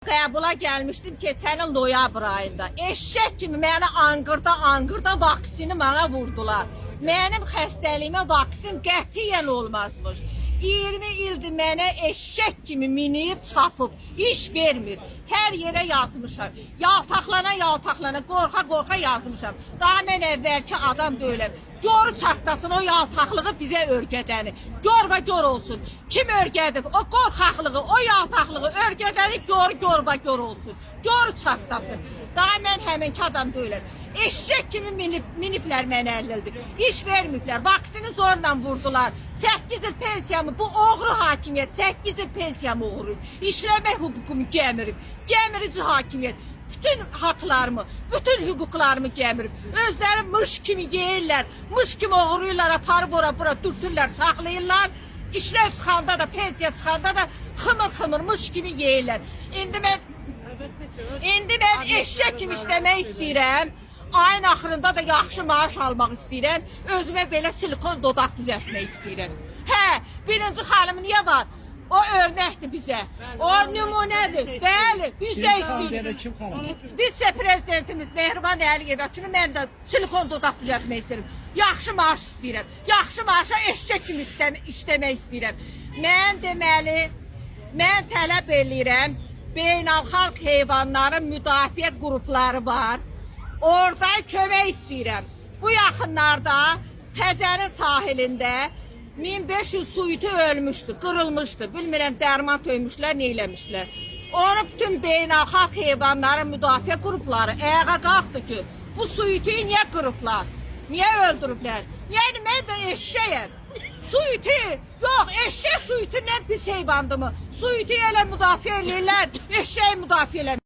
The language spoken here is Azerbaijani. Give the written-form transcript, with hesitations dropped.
Qəbula gəlmişdim keçən il noyabr ayında. Eşşək kimi məni anqırda vaksini mənə vurdular. Mənim xəstəliyimə vaksin qətiyyən olmazmış. 20 ildir mənə eşşək kimi minib çapıb, iş vermir. Hər yerə yazmışam. Yaltaqlana, qorxa yazmışam. Daha mən əvvəlki adam deyiləm. Gör çatlasın o yaltaqlığı bizə örgədəni. Gör və gör olsun. Kim örgədib? O qorxaqlığı, o yaltaqlığı örgədəni gör olsun. Gör çatlasın. Daha mən həminki adam deyiləm. Eşşək kimi miniblər mənə əlildir. İş vermiblər, vaksini zorla vurdular. 8 il pensiyamı, bu oğru hakimiyyət 8 il pensiyamı uğruyub. İşləmək hüququmu gəmirib. Gəmirici hakimiyyət. Bütün haqlarımı, bütün hüquqlarımı gəmirib. Özləri mış kimi yeyirlər, mış kimi uğruyurlar, aparıb bura dürtürlər, saxlayırlar. İşlər çıxanda da, pensiya çıxanda da xımır mış kimi yeyirlər. İndi mən eşşək kimi işləmək istəyirəm. Ayın axırında da yaxşı maaş almaq istəyirəm. Özümə belə silikon dodaq düzəltmək istəyirəm. Hə, birinci xanım niyə var? O örnəkdir bizə. O nümunədir. Bəli, biz də istəyirik. Vitse-prezidentimiz Mehriban Əliyeva kimi mən də silikon dodaq düzəltmək istəyirəm. Yaxşı maaş istəyirəm. Yaxşı maaşa eşşək kimi işləmək istəyirəm. Mən tələb eləyirəm. Beynəlxalq heyvanların müdafiə qrupları var. Orada kömək istəyirəm. Bu yaxınlarda Təzərin sahilində 1500 suiti ölmüşdü, qırılmışdı. Bilmirəm, dərman töymüşlər, neyləmişlər. Onu bütün beynəlxalq heyvanların müdafiə qrupları ayağa qalxdı ki, bu suiti niyə qırıblar? Niyə öldürüblər? Yəni, mən də eşşəyəm. Suiti, yox, eşşək suitindən pis heyvandır mı? Suiti elə müdafiə eləyirlər, eşşəyi müdafiə eləmirlər.